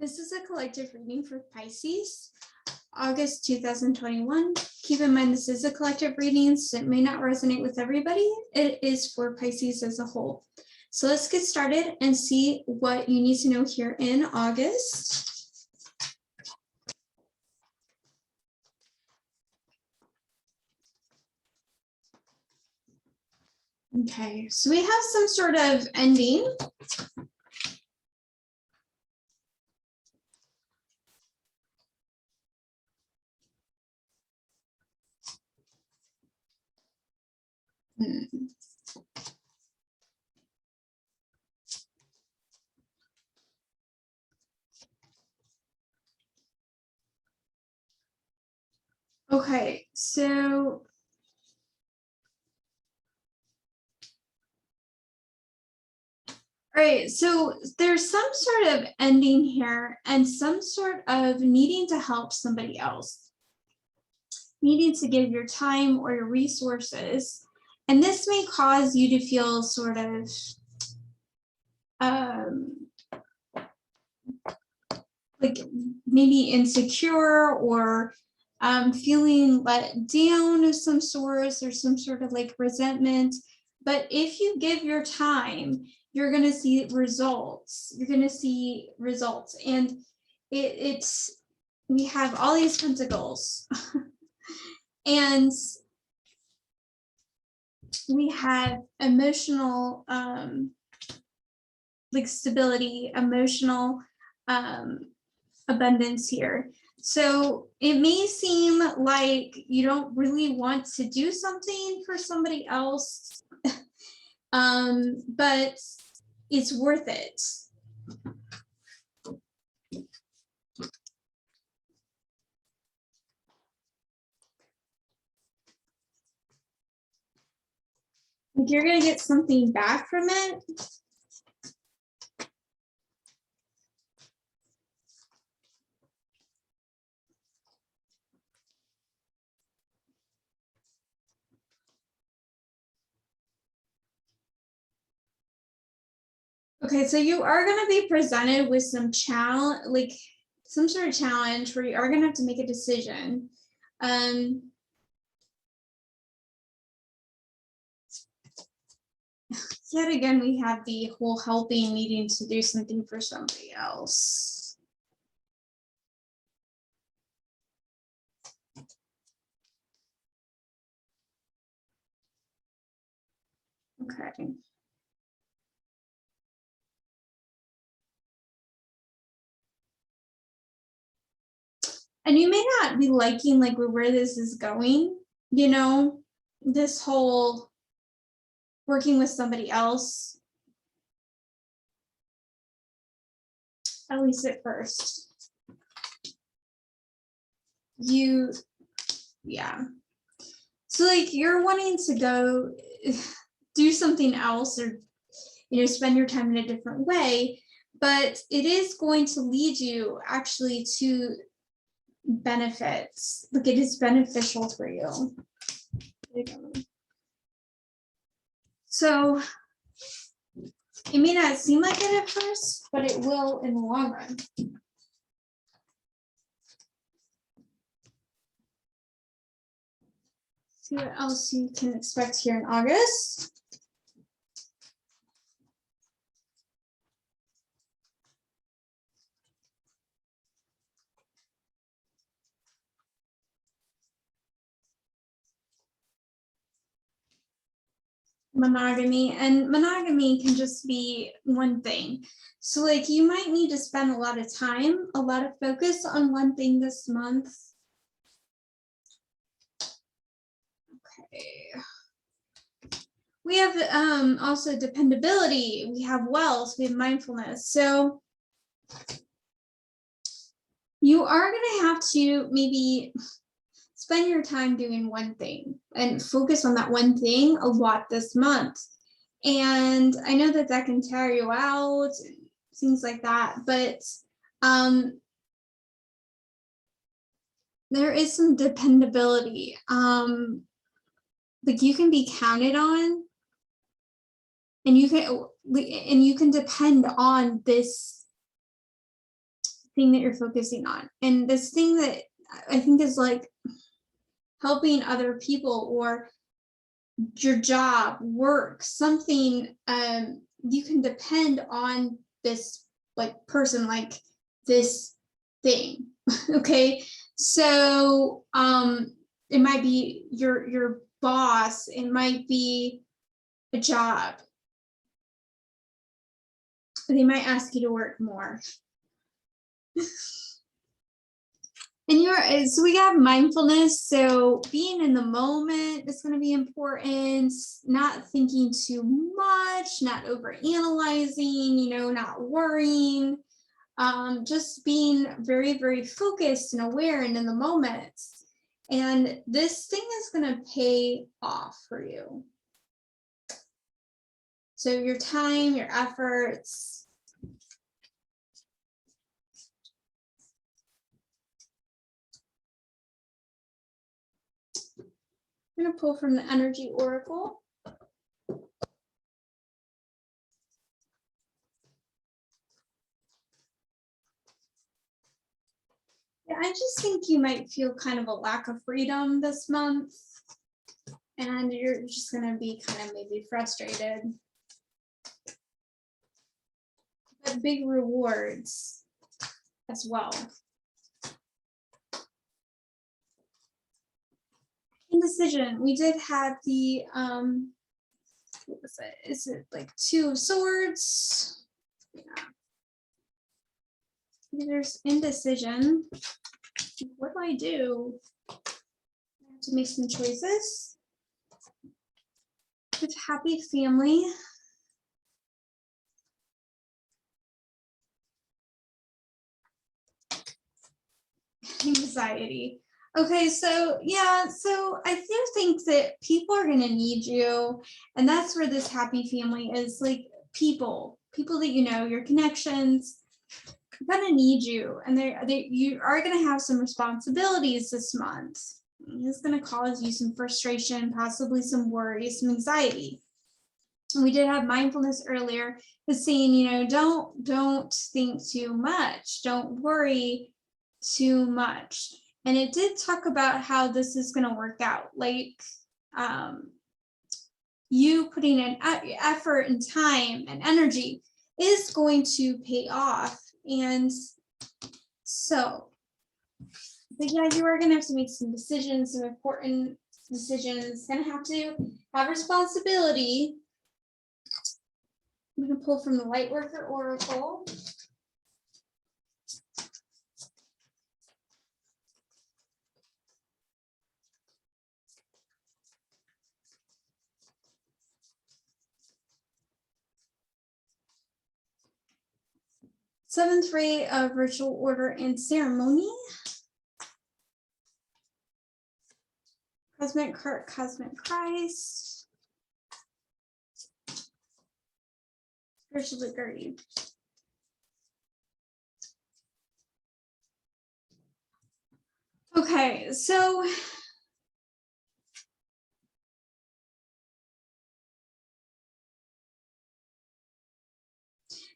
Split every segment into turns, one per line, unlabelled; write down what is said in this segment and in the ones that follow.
This is a collective reading for Pisces, August 2021. Keep in mind, this is a collective reading, so it may not resonate with everybody. It is for Pisces as a whole. So let's get started and see what you need to know here in August. Okay, so we have some sort of ending. Okay, so all right, so there's some sort of ending here and some sort of needing to help somebody else, needing to give your time or your resources. And this may cause you to feel sort of like maybe insecure or feeling let down of some sorts or some sort of like resentment. But if you give your time, you're going to see results. You're going to see results. And we have all these pentacles and we have emotional like stability, emotional abundance here. So it may seem like you don't really want to do something for somebody else, but it's worth it. Like you're going to get something back from it. Okay, so you are going to be presented with some challenge, like some sort of challenge where you are going to have to make a decision. Yet again, we have the whole helping, needing to do something for somebody else. Okay. And you may not be liking like where this is going, you know, this whole working with somebody else, at least at first. Yeah. So like you're wanting to go do something else or, you know, spend your time in a different way, but it is going to lead you actually to benefits. Like it is beneficial for you. So it may not seem like it at first, but it will in the long run. See what else you can expect here in August. Monogamy, and monogamy can just be one thing. So like you might need to spend a lot of time, a lot of focus on one thing this month. Okay. We have also dependability, we have wealth, we have mindfulness. So you are going to have to maybe spend your time doing one thing and focus on that one thing a lot this month. And I know that that can tire you out, things like that, but there is some dependability. Like you can be counted on, and you can depend on this thing that you're focusing on. And this thing that I think is like helping other people, or your job, work, something, you can depend on this like person, like this thing. Okay. So it might be your boss, it might be a job. They might ask you to work more. And so we have mindfulness. So being in the moment is going to be important, not thinking too much, not over analyzing, not worrying, just being very, very focused and aware and in the moment. And this thing is going to pay off for you. So your time, your efforts. I'm going to pull from the Energy Oracle. Yeah, I just think you might feel kind of a lack of freedom this month. And you're just going to be kind of maybe frustrated. But big rewards as well. Indecision. We did have the what was it? Is it like 2 of Swords? Yeah. There's indecision. What do I do? I have to make some choices. With happy family. Anxiety. Okay, so yeah, so I do think that people are going to need you, and that's where this happy family is, like people that your connections are going to need you, and you are going to have some responsibilities this month. It's going to cause you some frustration, possibly some worry, some anxiety. We did have mindfulness earlier, is saying, don't think too much, don't worry too much. And it did talk about how this is going to work out, like you putting in effort and time and energy is going to pay off. And so, but yeah, you are going to have to make some decisions, some important decisions, going to have responsibility. I'm going to pull from the Lightworker Oracle. Seventh ray of ritual order and ceremony. Cosmic Heart, Cosmic Christ. Spiritual guardian. Okay, so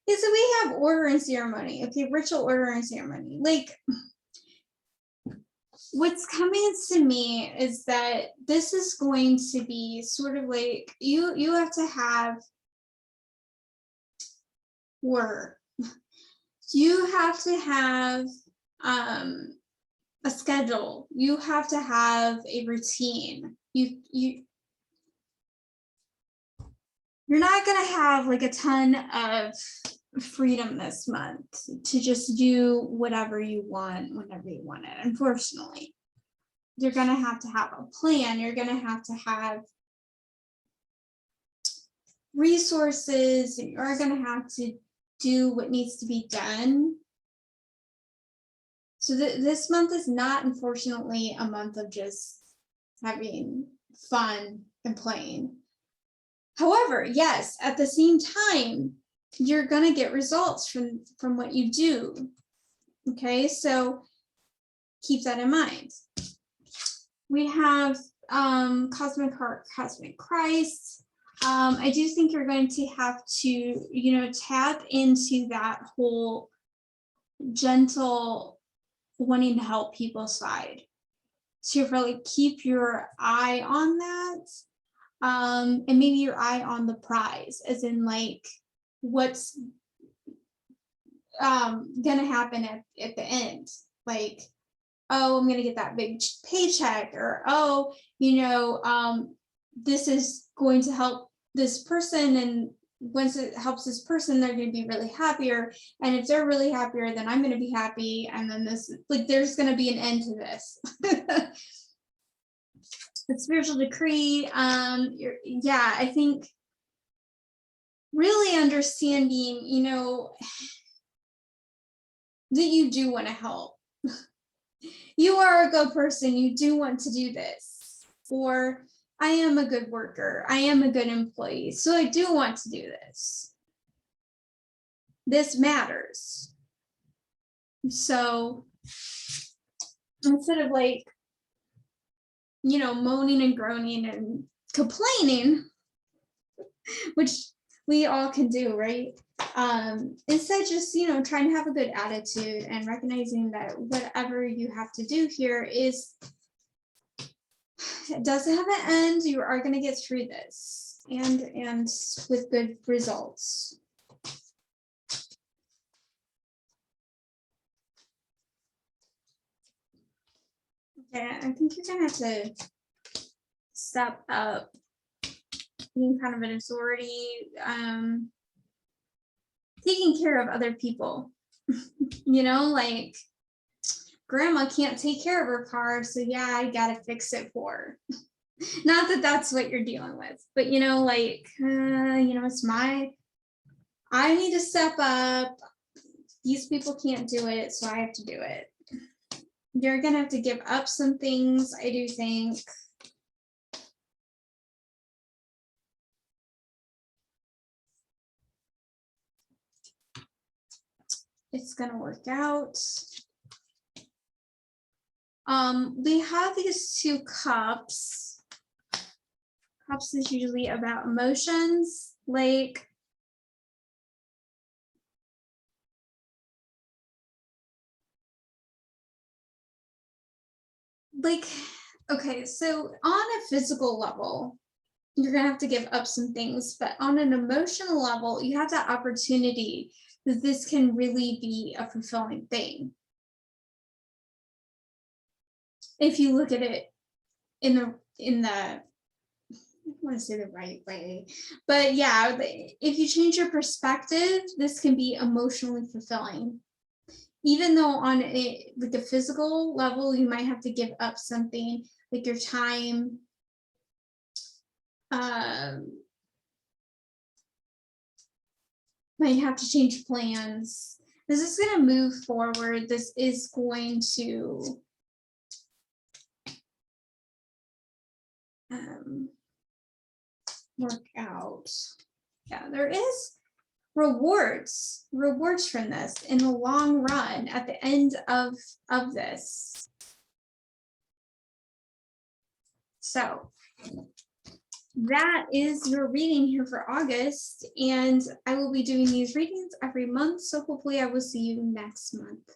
yeah, so we have order and ceremony. Okay, ritual order and ceremony. Like, what's coming to me is that this is going to be sort of like you have to have work. You have to have a schedule. You have to have a routine. You're not going to have like a ton of freedom this month to just do whatever you want whenever you want it. Unfortunately, you're going to have a plan. You're going to have resources. You're going to have to do what needs to be done. So this month is not, unfortunately, a month of just having fun and playing. However, yes, at the same time, you're going to get results from what you do. Okay, so keep that in mind. We have Cosmic Heart, Cosmic Christ. I do think you're going to have to, tap into that whole gentle, wanting to help people side. So you really keep your eye on that. And maybe your eye on the prize, as in like what's gonna happen at the end. Like, oh, I'm gonna get that big paycheck, or oh, this is going to help this person, and once it helps this person, they're going to be really happier, and if they're really happier, then I'm going to be happy, and then this, like, there's going to be an end to this. The spiritual decree, yeah, I think really understanding, that you do want to help. You are a good person, you do want to do this, or I am a good worker, I am a good employee, so I do want to do this. This matters. So instead of like, moaning and groaning and complaining, which we all can do, right? Instead, just, trying to have a good attitude and recognizing that whatever you have to do here is, it doesn't have an end. You are going to get through this, and with good results. Okay, I think you're going to have to step up being kind of an authority, taking care of other people. Like, grandma can't take care of her car, so yeah, I gotta fix it for her. Not that that's what you're dealing with, but it's I need to step up. These people can't do it, so I have to do it. You're gonna have to give up some things, I do think. It's gonna work out. We have these 2 cups. Cups is usually about emotions, like okay, so on a physical level, you're gonna have to give up some things, but on an emotional level, you have that opportunity that this can really be a fulfilling thing. If you look at it in the I want to say the right way, but yeah, if you change your perspective, this can be emotionally fulfilling. Even though on a physical level, you might have to give up something like your time, might have to change plans. This is going to move forward. This is going to work out. Yeah, there is rewards from this in the long run at the end of this. So that is your reading here for August, and I will be doing these readings every month, so hopefully I will see you next month.